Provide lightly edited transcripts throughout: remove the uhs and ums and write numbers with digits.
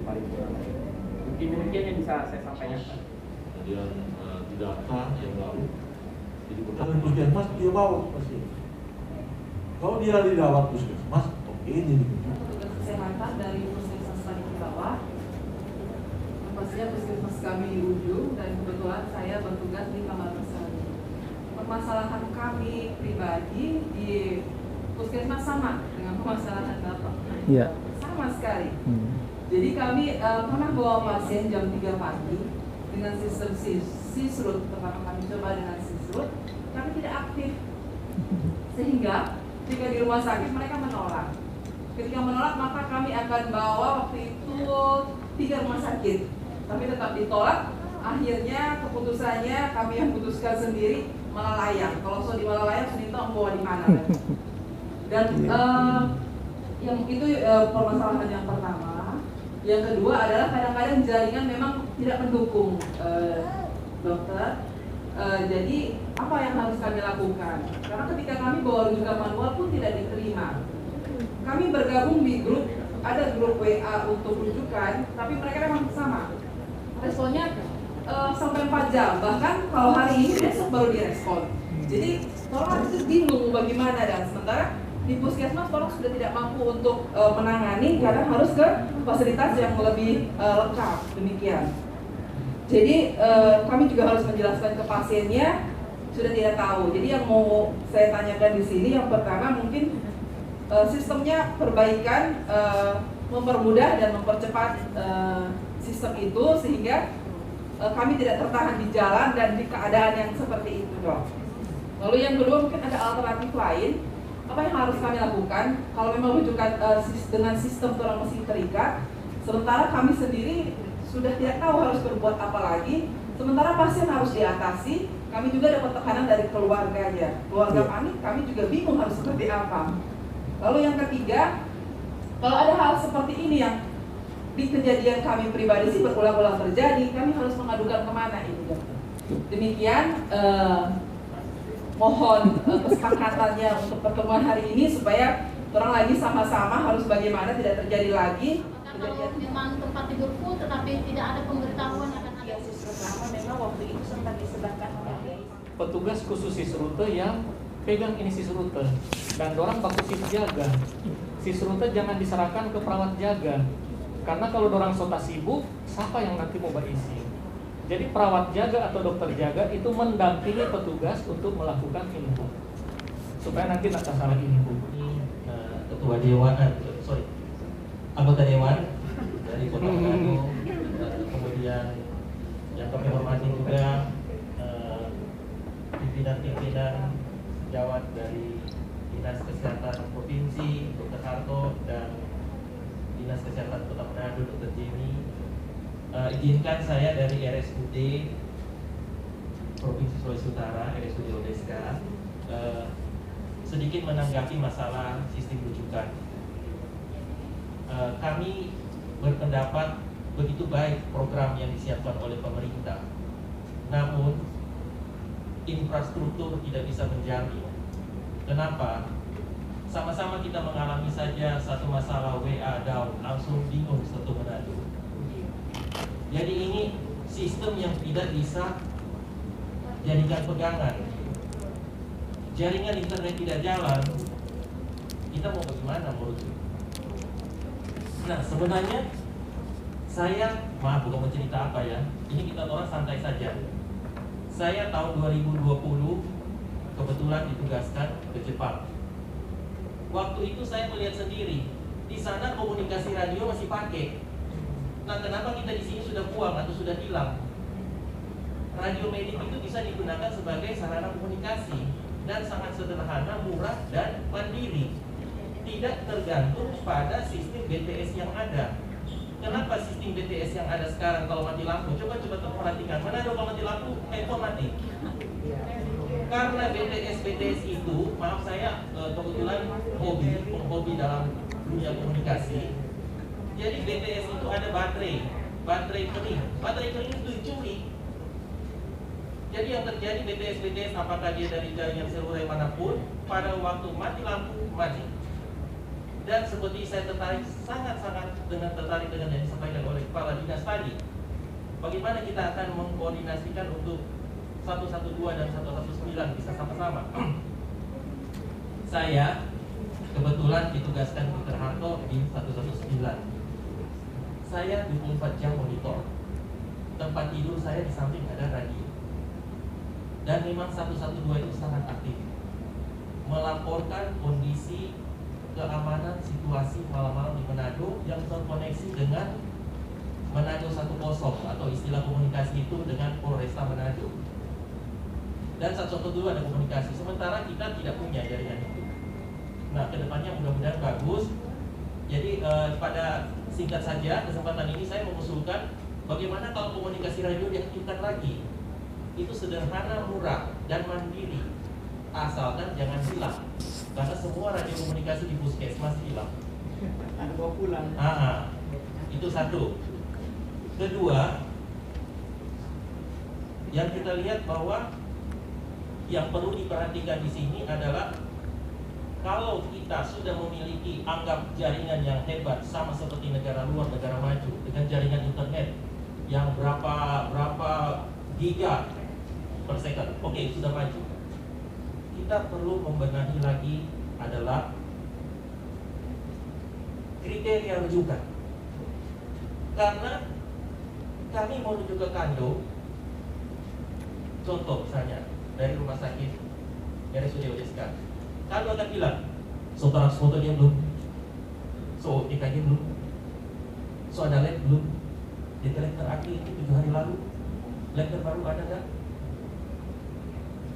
paripurna. Mungkin demikian yang bisa saya sampaikan. Kemudian data yang baru, jadi bukan puskesmas dia bawa pasti. Kalau dia dirawat puskesmas, oke ini. Petugas kesehatan dari puskesmas tadi ke bawah, pastinya puskesmas kami di ujung dan kebetulan saya bertugas di kamar persali. Permasalahan kami pribadi di puskesmas sama dengan permasalahan Bapak. Iya. Sama sekali. Jadi kami pernah bawa pasien jam 3 pagi dengan sistem sisrut. Pertama kami coba dengan sisrut, kami tidak aktif. Sehingga jika di rumah sakit mereka menolak. Ketika menolak maka kami akan bawa waktu itu 3 rumah sakit. Tapi tetap ditolak. Akhirnya keputusannya kami yang putuskan sendiri Malalayang. Kalau soal di Malalayang Sunito mau di mana? Dan yang itu permasalahan yang pertama. Yang kedua adalah kadang-kadang jaringan memang tidak mendukung dokter. Jadi apa yang harus kami lakukan? Karena ketika kami bawa rujukan manual pun tidak diterima. Kami bergabung di grup, ada grup WA untuk rujukan, tapi mereka memang sama. Responnya sampai 4 jam, bahkan kalau hari ini besok baru direspon. Jadi orang itu bingung bagaimana, dan sementara di puskesmas orang sudah tidak mampu untuk menangani karena harus ke fasilitas yang lebih lengkap, demikian. Jadi kami juga harus menjelaskan ke pasiennya, sudah tidak tahu. Jadi yang mau saya tanyakan di sini yang pertama mungkin sistemnya perbaikan, mempermudah dan mempercepat sistem itu sehingga kami tidak tertahan di jalan dan di keadaan yang seperti itu, Dok. Lalu yang kedua mungkin ada alternatif lain. Apa yang harus kami lakukan kalau memang rujukan dengan sistem orang masih terikat, sementara kami sendiri sudah tidak tahu harus berbuat apa lagi, sementara pasien harus diatasi, kami juga dapat tekanan dari keluarganya. Keluarga panik, kami juga bingung harus seperti apa. Lalu yang ketiga, kalau ada hal seperti ini yang di kejadian kami pribadi sih berulang-ulang terjadi, kami harus mengadukan kemana ini, Dokter? Demikian mohon kesepakatannya untuk pertemuan hari ini supaya orang lagi sama-sama harus bagaimana tidak terjadi lagi kejadian. Memang tempat tidur full tetapi tidak ada pemberitahuan akan ada pertama memang waktu itu sempat disebabkan oleh Petugas khusus sisrute yang pegang ini sisrute dan dorang baku shift jaga. Sisrute jangan diserahkan ke perawat jaga. Karena kalau dorang sota sibuk, siapa yang nanti mau berisi? Jadi perawat jaga atau dokter jaga itu mendampingi petugas untuk melakukan input supaya nanti tidak salah input. Ketua Dewan, anggota Dewan dari Kota Manado, kemudian yang kami hormati juga pimpinan-pimpinan sejawat dari Dinas Kesehatan Provinsi, Dr. Harto, dan Dinas Kesehatan Kota Manado, Dr. Jenny. Izinkan saya dari RSUD Provinsi Sulawesi Utara, RSUD Odeska, sedikit menanggapi masalah sistem rujukan. Kami berpendapat begitu baik program yang disiapkan oleh pemerintah, namun infrastruktur tidak bisa menjamin. Kenapa? Sama-sama kita mengalami saja satu masalah WA down, langsung bingung satu Manado. Jadi ini sistem yang tidak bisa jadikan pegangan. Jaringan internet tidak jalan, kita mau bagaimana menurut? Nah sebenarnya saya, maaf bukan mau cerita apa ya, ini kita orang santai saja. Saya tahun 2020 kebetulan ditugaskan ke Jepang. Waktu itu saya melihat sendiri, di sana komunikasi radio masih pakai. Nah, kenapa kita di sini sudah buang atau sudah hilang? Radio medik itu bisa digunakan sebagai sarana komunikasi dan sangat sederhana, murah dan mandiri. Tidak tergantung pada sistem BTS yang ada. Kenapa sistem BTS yang ada sekarang kalau mati lampu? Coba perhatikan, mana ada kalau mati lampu, handphone mati. Karena BTS itu, maaf saya kebetulan hobi dalam dunia komunikasi. Jadi BTS itu ada baterai kering. Baterai kering itu dicuri. Jadi yang terjadi BTS apakah dia dari jaringan seluler manapun, pada waktu mati lampu mati. Dan seperti saya sangat-sangat tertarik dengan yang disampaikan oleh kepala dinas tadi, bagaimana kita akan mengkoordinasikan untuk 112 dan 119 bisa sama-sama. Saya kebetulan ditugaskan Dr. Harto di 119. Saya 24 jam monitor. Tempat tidur saya di samping ada radio. Dan memang 112 itu sangat aktif melaporkan kondisi keamanan situasi malam-malam di Manado yang terkoneksi dengan Manado 10 atau istilah komunikasi itu dengan Polresta Manado. Dan 112 ada komunikasi, sementara kita tidak punya jaringan itu. Nah, kedepannya mudah-mudahan bagus. Jadi pada singkat saja kesempatan ini saya mengusulkan bagaimana kalau komunikasi radio diaktifkan lagi. Itu sederhana, murah, dan mandiri, asalkan jangan hilang. Karena semua radio komunikasi di puskesmas hilang. Ada bawa pulang. Itu satu. Kedua, yang kita lihat bahwa yang perlu diperhatikan di sini adalah kalau kita sudah memiliki anggap jaringan yang hebat sama seperti negara luar, negara maju dengan jaringan internet yang berapa giga per second, oke, sudah maju. Kita perlu membenahi lagi adalah kriteria rujukan. Karena kami mau rujuk ke Kando, contoh misalnya dari rumah sakit RSUD ODSK, Kando akan bilang, so transporter dia belum, so EKG belum, so ada lab belum, data lab terakhir itu 7 hari lalu, lab terbaru ada nggak?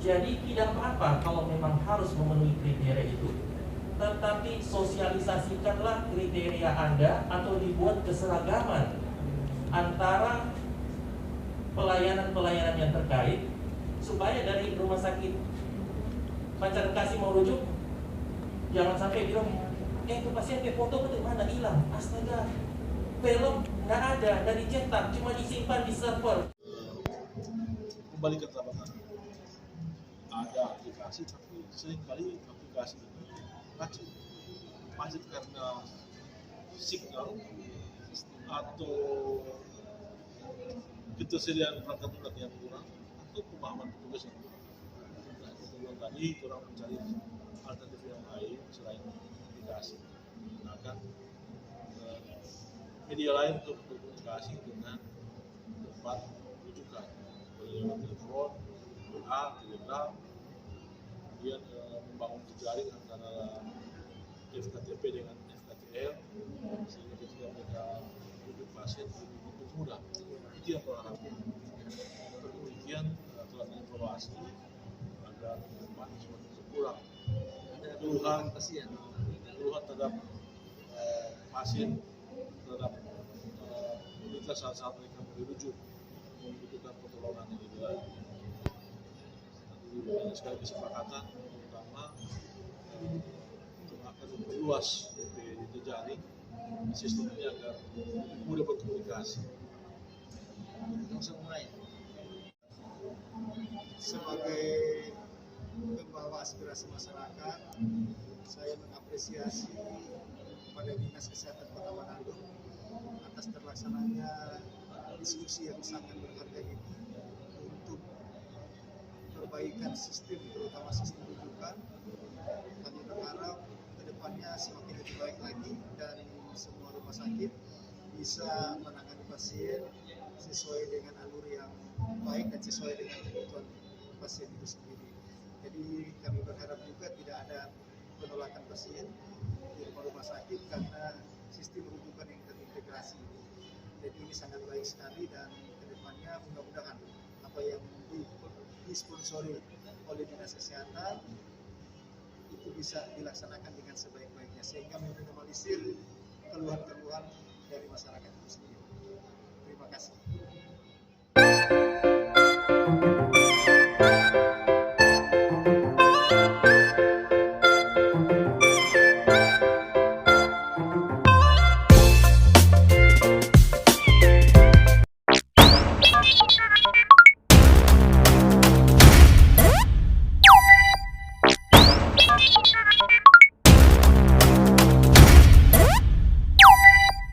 Jadi tidak apa-apa kalau memang harus memenuhi kriteria itu, tetapi sosialisasikanlah kriteria Anda atau dibuat keseragaman antara pelayanan-pelayanan yang terkait, supaya dari rumah sakit Pancar Bekasi mau rujuk, jangan sampai bilang, itu pasien ke foto ke mana hilang, astaga, film nggak ada, dari cetak cuma disimpan di server. Kembali ke tabakan, ada aplikasi tapi seringkali aplikasi ini macet karena signal atau ketersediaan perangkat lunak yang kurang atau pemahaman petugas yang kurang. Nah, kemudian tadi orang mencari alternatif yang lain selain aplikasi, menggunakan media lain untuk berkomunikasi dengan tempat rujukan, lewat telepon, WA, Telegram, kemudian membangun jejaring antara FKTP dengan FKTL sehingga ketika mereka rujuk pasien lebih mudah. Itu yang kita harapkan. Kemudian telah mengevaluasi agar tempat semakin berkurang. Keluhan terhadap pasien terhadap komunitas saat mereka dirujuk membutuhkan pertolongan yang lebih lanjut. Banyak sekali kesepakatan, terutama untuk akan memperluas jejaring sistem ini agar mudah berkomunikasi. Sebagai pembawa aspirasi masyarakat, saya mengapresiasi kepada Dinas Kesehatan Kota Manado atas terlaksananya diskusi yang sangat berharga ini untuk perbaikan sistem, terutama sistem rujukan. Kami berharap ke depannya semakin lebih baik lagi dan semua rumah sakit bisa menangani pasien sesuai dengan alur yang baik dan sesuai dengan kebutuhan pasien itu sendiri. Jadi kami berharap juga tidak ada penolakan pasien di rumah sakit karena sistem rujukan yang terintegrasi. Jadi ini sangat baik sekali dan kedepannya mudah-mudahan apa yang disponsori oleh Dinas Kesehatan itu bisa dilaksanakan dengan sebaik-baiknya sehingga meminimalisir keluhan-keluhan dari masyarakat itu sendiri.